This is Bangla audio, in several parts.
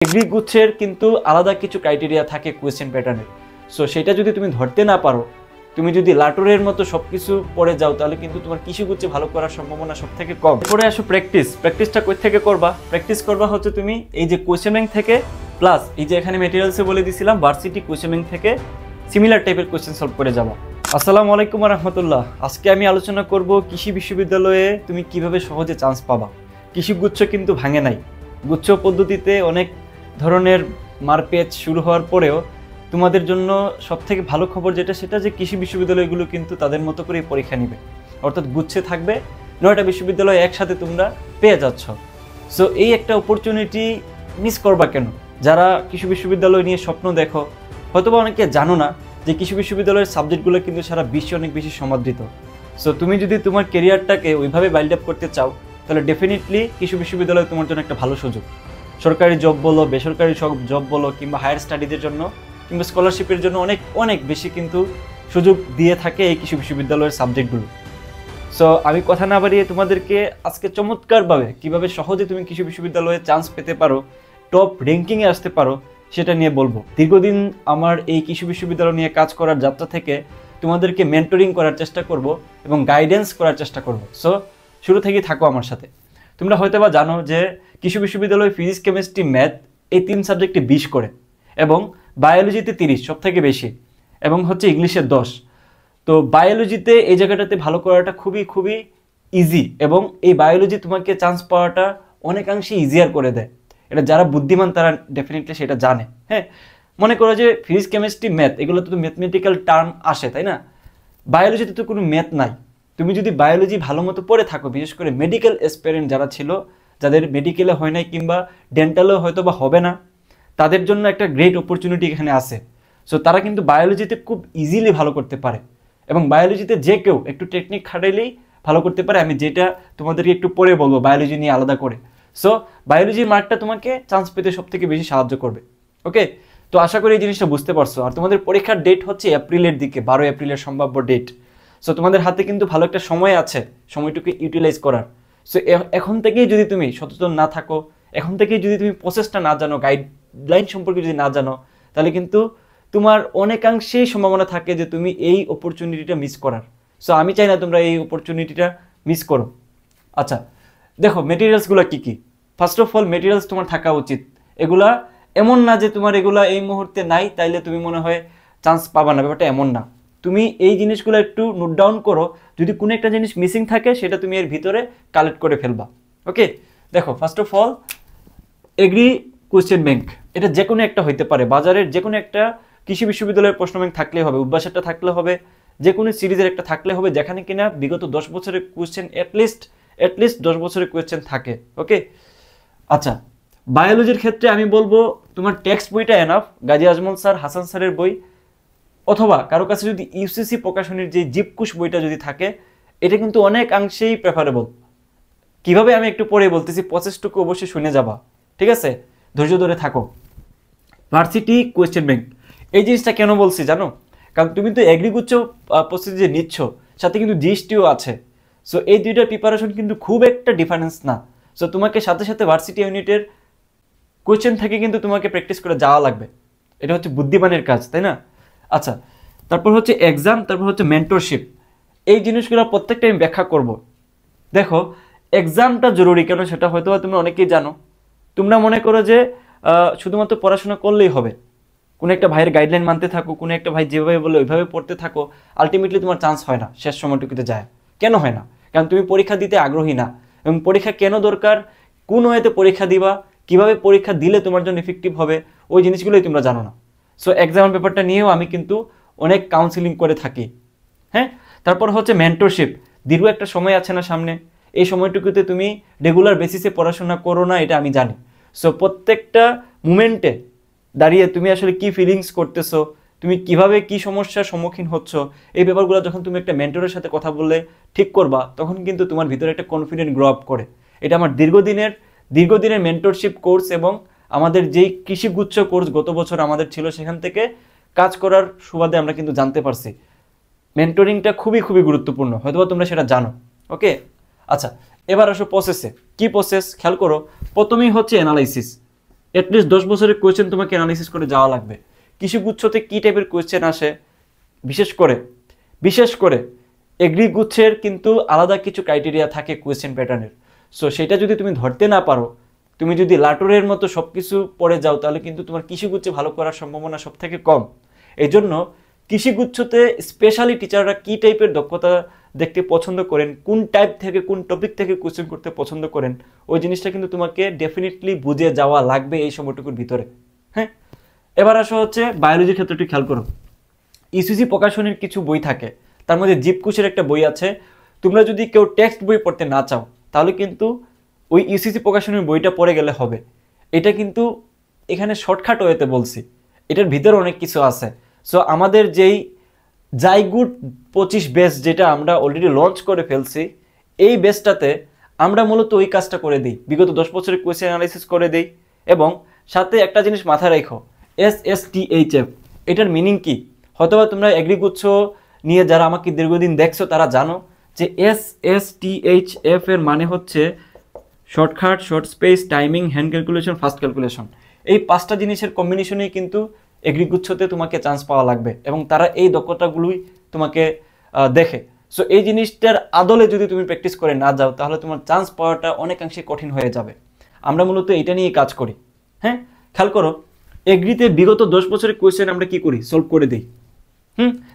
এগ্রি গুচ্ছের কিন্তু আলাদা কিছু ক্রাইটেরিয়া থাকে কোয়েশ্চেন প্যাটার্নের। সো সেটা যদি তুমি ধরতে না পারো, তুমি যদি লাটোরের মতো সব কিছু পড়ে যাও, তাহলে কিন্তু তোমার কৃষি গুচ্ছে ভালো করার সম্ভাবনা সব থেকে কম। পরে আসো প্র্যাকটিসটা কই থেকে করবা? প্র্যাকটিস করবা হচ্ছে তুমি এই যে কোয়েশ্চেন ব্যাংক থেকে, প্লাস এই যে এখানে মেটেরিয়ালসে বলে দিয়েছিলাম ভার্সিটি কোয়েশ্চেন ব্যাংক থেকে সিমিলার টাইপের কোয়েশ্চেন সলভ করে যাবা। আসসালামু আলাইকুম রহমতুল্লাহ। আজকে আমি আলোচনা করব কৃষি বিশ্ববিদ্যালয়ে তুমি কিভাবে সহজে চান্স পাবা। কৃষি গুচ্ছ কিন্তু ভাঙে নাই। গুচ্ছ পদ্ধতিতে অনেক ধরনের মারপ্যাচ শুরু হওয়ার পরেও তোমাদের জন্য সবথেকে ভালো খবর যেটা, সেটা যে কৃষি বিশ্ববিদ্যালয়গুলো কিন্তু তাদের মতো করেই পরীক্ষা নেবে, অর্থাৎ গুচ্ছে থাকবে 9টা বিশ্ববিদ্যালয় একসাথে তোমরা পেয়ে যাচ্ছ। সো এই একটা অপরচুনিটি মিস করবা কেন? যারা কৃষি বিশ্ববিদ্যালয় নিয়ে স্বপ্ন দেখো, হয়তোবা অনেকে জানো না যে কৃষি বিশ্ববিদ্যালয়ের সাবজেক্টগুলো কিন্তু সারা বিশ্বে অনেক বেশি সমাদৃত। সো তুমি যদি তোমার কেরিয়ারটাকে ওইভাবে বিল্ড আপ করতে চাও, তাহলে ডেফিনেটলি কৃষি বিশ্ববিদ্যালয় তোমার জন্য একটা ভালো সুযোগ। সরকারি জব বলো, বেসরকারি জব বলো, কিংবা হায়ার স্টাডিজের জন্য কিংবা স্কলারশিপের জন্য অনেক অনেক বেশি কিন্তু সুযোগ দিয়ে থাকে এই কৃষি বিশ্ববিদ্যালয়ের সাবজেক্টগুলো। সো আমি কথা না বাড়িয়ে তোমাদেরকে আজকে চমৎকারভাবে কীভাবে সহজে তুমি কৃষি বিশ্ববিদ্যালয়ে চান্স পেতে পারো, টপ র্যাঙ্কিংয়ে আসতে পারো, সেটা নিয়ে বলবো। দীর্ঘদিন আমার এই কৃষি বিশ্ববিদ্যালয় নিয়ে কাজ করার যাত্রা থেকে তোমাদেরকে মেন্টরিং করার চেষ্টা করব এবং গাইডেন্স করার চেষ্টা করব। সো শুরু থেকেই থাকো আমার সাথে। তোমরা হয়তো বা জানো যে কৃষি বিশ্ববিদ্যালয় ফিজিক্স, কেমিস্ট্রি, ম্যাথ এই 3 সাবজেক্টে 20 করে, এবং বায়োলজিতে 30 সব থেকে বেশি, এবং হচ্ছে ইংলিশে 10। তো বায়োলজিতে এই জায়গাটাতে ভালো করাটা খুবই খুবই ইজি, এবং এই বায়োলজি তোমাকে চান্স পাওয়াটা অনেকাংশে ইজিয়ার করে দেয়। এটা যারা বুদ্ধিমান তারা ডেফিনেটলি সেটা জানে। হ্যাঁ, মনে করো যে ফিজিক্স, কেমিস্ট্রি, ম্যাথ এগুলো তো ম্যাথমেটিক্যাল টার্ম আসে, তাই না? বায়োলজিতে তো কোনো ম্যাথ নাই। তুমি যদি বায়োলজি ভালো মতো পড়ে থাকো, বিশেষ করে মেডিকেল এসপিরেন্ট যারা ছিল, যাদের মেডিকেলে হয় নাই কিংবা ডেন্টালেও হয়তো বা হবে না, তাদের জন্য একটা গ্রেট অপরচুনিটি এখানে আছে। সো তারা কিন্তু বায়োলজিতে খুব ইজিলি ভালো করতে পারে, এবং বায়োলজিতে যে কেউ একটু টেকনিক খাটাইলেই ভালো করতে পারে। আমি যেটা তোমাদেরকে একটু পরে বলবো বায়োলজি নিয়ে আলাদা করে। সো বায়োলজির মার্কটা তোমাকে চান্স পেতে সব থেকে বেশি সাহায্য করবে। ওকে, তো আশা করি এই জিনিসটা বুঝতে পারছো। আর তোমাদের পরীক্ষার ডেট হচ্ছে এপ্রিলের দিকে, 12 এপ্রিলের সম্ভাব্য ডেট। সো তোমাদের হাতে কিন্তু ভালো একটা সময় আছে, সময়টুকু ইউটিলাইজ করার। সো এখন থেকেই যদি তুমি সচেতন না থাকো, এখন থেকেই যদি তুমি প্রসেসটা না জানো, গাইডলাইন সম্পর্কে যদি না জানো, তাহলে কিন্তু তোমার অনেকাংশেই সম্ভাবনা থাকে যে তুমি এই অপরচুনিটিটা মিস করার। সো আমি চাই না তোমরা এই অপরচুনিটিটা মিস করো। আচ্ছা, দেখো মেটেরিয়ালসগুলো কী কী। ফার্স্ট অফ অল মেটেরিয়ালস তোমার থাকা উচিত। এগুলা এমন না যে তোমার এগুলা এই মুহূর্তে নাই তাইলে তুমি মনে হয় চান্স পাবা না, ব্যাপারটা এমন না। তুমি এই জিনিসগুলো একটু নোট ডাউন করো, যদি কোনো একটা জিনিস মিসিং থাকে সেটা তুমি এর ভিতরে কালেক্ট করে ফেলবা। ওকে, দেখো first of all agree question bank, এটা যে কোনো একটা হইতে পারে, বাজারের যে কোনো একটা কৃষি বিশ্ববিদ্যালয়ের প্রশ্ন ব্যাংক থাকলে হবে, উদ্ভাসেরটা থাকলে হবে, যে কোনো সিরিজের একটা থাকলে হবে, যেখানে কিনা বিগত 10 বছরের কোয়েশ্চেন অ্যাটলিস্ট 10 বছরের কোয়েশ্চেন থাকে। ওকে, আচ্ছা বায়োলজির ক্ষেত্রে আমি বলবো তোমার টেক্সট বইটা এনাফ, গাজী আজমল স্যার, হাসান স্যারের বই, অথবা কারো কাছে যদি ইউসিসি প্রকাশনীর যে জীবকুশ বইটা যদি থাকে, এটা কিন্তু অনেকাংশেই প্রেফারেবল। কিভাবে আমি একটু পরে বলতেছি, প্রসেসটুকু অবশ্যই শুনে যাবা, ঠিক আছে? ধৈর্য ধরে থাকো। ভার্সিটি কোয়েশ্চেন ব্যাংক এই জিনিসটা কেন বলছি জানো? কারণ তুমি তো এগ্রিগুচ্ছ প্রস্তুতি যে নিচ্ছ, সাথে কিন্তু জিএসটিও আছে। সো এই দুইটার প্রিপারেশন কিন্তু খুব একটা ডিফারেন্স না। সো তোমাকে সাথে সাথে ভার্সিটি ইউনিটের কোয়েশ্চেন থেকে কিন্তু তোমাকে প্র্যাকটিস করে যাওয়া লাগবে। এটা হচ্ছে বুদ্ধিমানের কাজ, তাই না? আচ্ছা, তারপর হচ্ছে এক্সাম, তারপর হচ্ছে মেন্টরশিপ। এই জিনিসগুলো প্রত্যেকটা আমি ব্যাখ্যা করব। দেখো এক্সামটা জরুরি কেন সেটা হয়তো তোমরা অনেকেই জানো। তোমরা মনে করো যে শুধুমাত্র পড়াশোনা করলেই হবে, কোনো একটা ভাইয়ের গাইডলাইন মানতে থাকো, কোনো একটা ভাই যেভাবে বলে ওইভাবে পড়তে থাকো, আলটিমেটলি তোমার চান্স হয় না, শেষ সময়টুকুতে যায়। কেন হয় না? কারণ তুমি পরীক্ষা দিতে আগ্রহী না। এবং পরীক্ষা কেন দরকার, কোন ওয়েতে পরীক্ষা দিবা, কিভাবে পরীক্ষা দিলে তোমার জন্য ইফেক্টিভ হবে, ওই জিনিসগুলোই তোমরা জানো না। সো এক্সামের ব্যাপারটা নিয়েও আমি কিন্তু অনেক কাউন্সিলিং করে থাকি। হ্যাঁ, তারপর হচ্ছে মেন্টরশিপ। দীর্ঘ একটা সময় আছে না সামনে, এই সময়টুকুতে তুমি রেগুলার বেসিসে পড়াশোনা করো না, এটা আমি জানি। সো প্রত্যেকটা মুমেন্টে দাঁড়িয়ে তুমি আসলে কি ফিলিংস করতেছো, তুমি কিভাবে কি সমস্যার সম্মুখীন হচ্ছ, এই ব্যাপারগুলো যখন তুমি একটা মেন্টরের সাথে কথা বললে ঠিক করবা, তখন কিন্তু তোমার ভিতরে একটা কনফিডেন্ট গ্রো আপ করে। এটা আমার দীর্ঘদিনের মেন্টরশিপ কোর্স এবং আমাদের যেই কৃষিগুচ্ছ কোর্স গত বছর আমাদের ছিল, সেখান থেকে কাজ করার সুবাদে আমরা কিন্তু জানতে পারছি মেন্টরিংটা খুবই খুবই গুরুত্বপূর্ণ। হয়তোবা তোমরা সেটা জানো। ওকে, আচ্ছা এবার আসো প্রসেসে। কি প্রসেস খেয়াল করো। প্রথমেই হচ্ছে অ্যানালাইসিস। অ্যাটলিস্ট 10 বছরের কোয়েশ্চেন তোমাকে অ্যানালাইসিস করে যাওয়া লাগবে। কৃষিগুচ্ছতে কী টাইপের কোয়েশ্চেন আসে, বিশেষ করে এগ্রি গুচ্ছের কিন্তু আলাদা কিছু ক্রাইটেরিয়া থাকে কোয়েশ্চেন প্যাটার্নের। সো সেটা যদি তুমি ধরতে না পারো, তুমি যদি লাটোরের মতো সব কিছু পড়ে যাও, তাহলে কিন্তু তোমার কৃষিগুচ্ছে ভালো করার সম্ভাবনা সব থেকে কম। এই জন্য কৃষিগুচ্ছতে স্পেশালি টিচাররা কী টাইপের দক্ষতা দেখতে পছন্দ করেন, কোন টাইপ থেকে কোন টপিক থেকে কোয়েশ্চেন করতে পছন্দ করেন, ওই জিনিসটা কিন্তু তোমাকে ডেফিনেটলি বুঝে যাওয়া লাগবে এই সময়টুকুর ভিতরে। হ্যাঁ, এবার আসা হচ্ছে বায়োলজির ক্ষেত্রটি খেয়াল করো। ইসিসি প্রকাশনীর কিছু বই থাকে, তার মধ্যে জীবকোষের একটা বই আছে। তোমরা যদি কেউ টেক্সট বই পড়তে না চাও, তাহলে কিন্তু ওই ইসিসি প্রকাশনীর বইটা পড়ে গেলে হবে। এটা কিন্তু এখানে শর্টকাট ওয়েতে বলছি, এটার ভিতরে অনেক কিছু আছে। সো আমাদের যেই জাইগুড 25 বেস যেটা আমরা অলরেডি লঞ্চ করে ফেলছি, এই বেসটাতে আমরা মূলত ওই কাজটা করে দিই, বিগত 10 বছরের কোয়েশ্চেন অ্যানালাইসিস করে দিই। এবং সাথে একটা জিনিস মাথায় রাখো, SSTHF এটার মিনিং কি? হয়তোবা তোমরা এগ্রিগুচ্ছ নিয়ে যারা আমাকে দীর্ঘদিন দেখছো তারা জানো যে SSTHF এর মানে হচ্ছে shortcut, short space, timing, hand calculation, fast calculation. এই 5টা জিনিসের কম্বিনেশনেই কিন্তু এগ্রিগুচ্ছতে তোমাকে চান্স পাওয়া লাগবে, এবং তারা এই দক্ষতাগুলোই তোমাকে দেখে। সো এই জিনিসটার আদলে যদি তুমি প্র্যাকটিস করে না যাও, তাহলে তোমার চান্স পাওয়াটা অনেকাংশে কঠিন হয়ে যাবে। আমরা মূলত এটা নিয়ে কাজ করি। হ্যাঁ, খেয়াল করো, এগ্রিতে বিগত 10 বছরের কোয়েশ্চেন আমরা কি করি, সলভ করে দিই।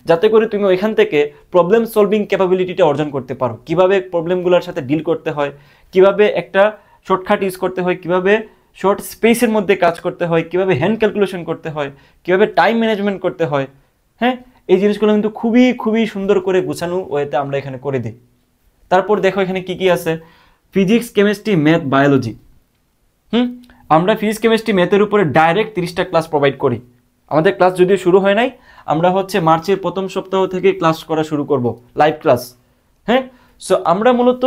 যাতে করে তুমি ওইখান থেকে প্রবলেম সলভিং ক্যাপাবিলিটিটা অর্জন করতে পারো, কিভাবে প্রবলেমগুলোর সাথে ডিল করতে হয়, কিভাবে একটা শর্টকাট ইউজ করতে হয়, কিভাবে শর্ট স্পেসের মধ্যে কাজ করতে হয়, কিভাবে হ্যান্ড ক্যালকুলেশন করতে হয়, কিভাবে টাইম ম্যানেজমেন্ট করতে হয়। হ্যাঁ, এই জিনিসগুলো কিন্তু খুবই খুবই সুন্দর করে গুছানো ওয়েতে আমরা এখানে করে দিই। তারপর দেখো এখানে কি কি আছে, ফিজিক্স, কেমিস্ট্রি, ম্যাথ, বায়োলজি। আমরা ফিজিক্স, কেমিস্ট্রি, ম্যাথের উপরে ডাইরেক্ট 30টা ক্লাস প্রোভাইড করি। আমাদের ক্লাস যদিও শুরু হয় নাই, আমরা হচ্ছে মার্চের প্রথম সপ্তাহ থেকে ক্লাস করা শুরু করব, লাইভ ক্লাস। হ্যাঁ, সো আমরা মূলত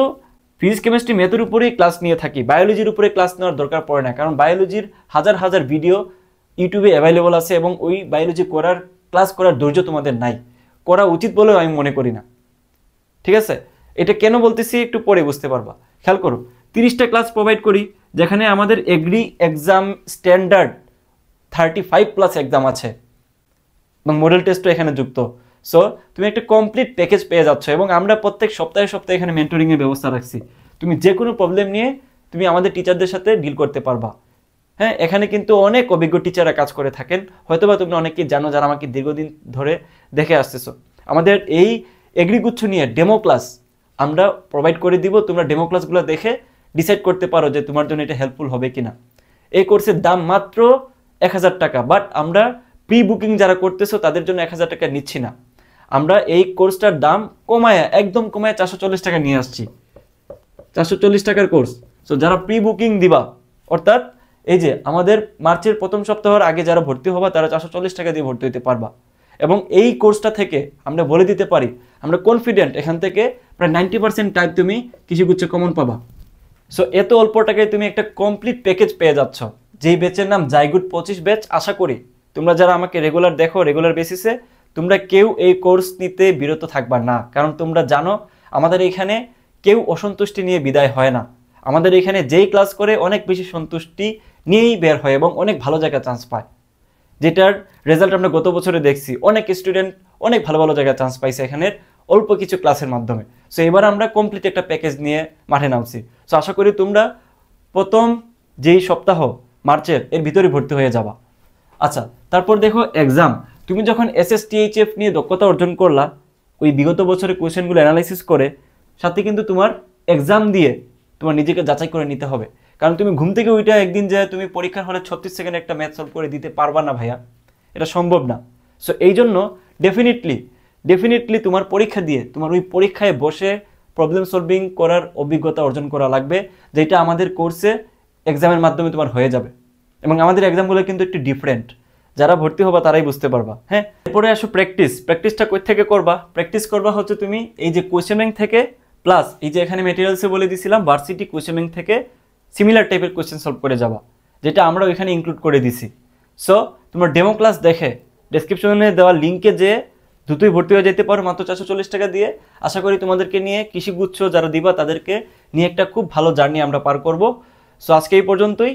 ফিজিক্স, কেমিস্ট্রি, ম্যাথের উপরেই ক্লাস নিয়ে থাকি। বায়োলজির উপরে ক্লাস নেওয়ার দরকার পড়ে না, কারণ বায়োলজির হাজার হাজার ভিডিও ইউটিউবে অ্যাভেলেবল আছে, এবং ওই বায়োলজি ক্লাস করার ধৈর্য তোমাদের নাই, করা উচিত বলেও আমি মনে করি না। ঠিক আছে, এটা কেন বলতেছি একটু পরে বুঝতে পারবা। খেয়াল করো, 30টা ক্লাস প্রোভাইড করি, যেখানে আমাদের এগ্রি এক্সাম স্ট্যান্ডার্ড 35+ এক্সাম আছে, এবং মডেল টেস্টও এখানে যুক্ত। সো তুমি একটা কমপ্লিট প্যাকেজ পেয়ে যাচ্ছ, এবং আমরা প্রত্যেক সপ্তাহে সপ্তাহে এখানে মেন্টরিংয়ের ব্যবস্থা রাখছি। তুমি যে কোনো প্রবলেম নিয়ে তুমি আমাদের টিচারদের সাথে ডিল করতে পারবা। হ্যাঁ, এখানে কিন্তু অনেক অভিজ্ঞ টিচাররা কাজ করে থাকেন, হয়তোবা তুমি অনেকেই জানো যারা আমাকে দীর্ঘদিন ধরে দেখে আসতেছো। আমাদের এই এগ্রিগুচ্ছ নিয়ে ডেমো ক্লাস আমরা প্রোভাইড করে দিব, তোমরা ডেমো ক্লাসগুলো দেখে ডিসাইড করতে পারো যে তোমার জন্য এটা হেল্পফুল হবে কিনা। এই কোর্সের দাম মাত্র 1000 টাকা, বাট আমরা প্রি বুকিং যারা করতেছো তাদের জন্য 1000 টাকা নিচ্ছি না। আমরা এই কোর্সটার দাম একদম কমায় 440 টাকা নিয়ে আসছি, 440 টাকার কোর্স। সো যারা প্রি বুকিং দিবা, অর্থাৎ এই যে আমাদের মার্চের প্রথম সপ্তাহের আগে যারা ভর্তি হবা, তারা 440 টাকা দিয়ে ভর্তি হতে পারবা। এবং এই কোর্সটা থেকে আমরা বলে দিতে পারি, আমরা কনফিডেন্ট এখান থেকে প্রায় 90% টাইপ তুমি কৃষিগুচ্ছ কমন পাবা। সো এত অল্প টাকায় তুমি একটা কমপ্লিট প্যাকেজ পেয়ে যাচ্ছ, যেই ব্যাচের নাম জাইগুড 25 ব্যাচ। আশা করি তোমরা যারা আমাকে রেগুলার দেখো, রেগুলার বেসিসে, তোমরা কেউ এই কোর্স নিতে বিরত থাকবা না, কারণ তোমরা জানো আমাদের এখানে কেউ অসন্তুষ্টি নিয়ে বিদায় হয় না। আমাদের এখানে যেই ক্লাস করে অনেক বেশি সন্তুষ্টি নিয়েই বের হয়, এবং অনেক ভালো জায়গায় চান্স পায়, যেটার রেজাল্ট আমরা গত বছরে দেখছি। অনেক স্টুডেন্ট অনেক ভালো ভালো জায়গায় চান্স পাইছে এখানের অল্প কিছু ক্লাসের মাধ্যমে। সো এবার আমরা কমপ্লিট একটা প্যাকেজ নিয়ে মাঠে নামছি। সো আশা করি তোমরা প্রথম যেই সপ্তাহ মার্চের এর ভিতরে ভর্তি হয়ে যাবা। আচ্ছা, তারপর দেখো এক্সাম। তুমি যখন SSTHF নিয়ে দক্ষতা অর্জন করলা, ওই বিগত বছরের কোয়েশ্চেনগুলো অ্যানালাইসিস করে, সাথে কিন্তু তোমার এক্সাম দিয়ে তোমার নিজেকে যাচাই করে নিতে হবে। কারণ তুমি ঘুম থেকে ওইটা একদিন যায় তুমি পরীক্ষার হলে 36 সেকেন্ডে একটা ম্যাথ সলভ করে দিতে পারবা না ভাইয়া, এটা সম্ভব না। সো এই জন্য ডেফিনেটলি তোমার পরীক্ষা দিয়ে তোমার ওই পরীক্ষায় বসে প্রবলেম সলভিং করার অভিজ্ঞতা অর্জন করা লাগবে, যেটা আমাদের কোর্সে এক্সামের মাধ্যমে তোমার হয়ে যাবে। এবং আমাদের এক্সামগুলো কিন্তু একটু ডিফারেন্ট, যারা ভর্তি হবা তারাই বুঝতে পারবা। হ্যাঁ, এরপরে আসো প্র্যাকটিসটা কই থেকে করবা? প্র্যাকটিস করবা হচ্ছে তুমি এই যে কোয়েশ্চেন ব্যাংক থেকে, প্লাস এই যে এখানে মেটেরিয়ালসে বলে দিয়েছিলাম ভার্সিটি কোয়েশ্চেন ব্যাংক থেকে সিমিলার টাইপের কোয়েশ্চেন সলভ করে যাবা, যেটা আমরা এখানে ইনক্লুড করে দিছি। সো তোমরা ডেমো ক্লাস দেখে ডেসক্রিপশনে দেওয়া লিঙ্কে যে দ্রুতই ভর্তি হয়ে যেতে পারো মাত্র 440 টাকা দিয়ে। আশা করি তোমাদেরকে নিয়ে কৃষিগুচ্ছ যারা দিবা তাদেরকে নিয়ে একটা খুব ভালো জার্নি আমরা পার করব। সো আজকে এই পর্যন্তই।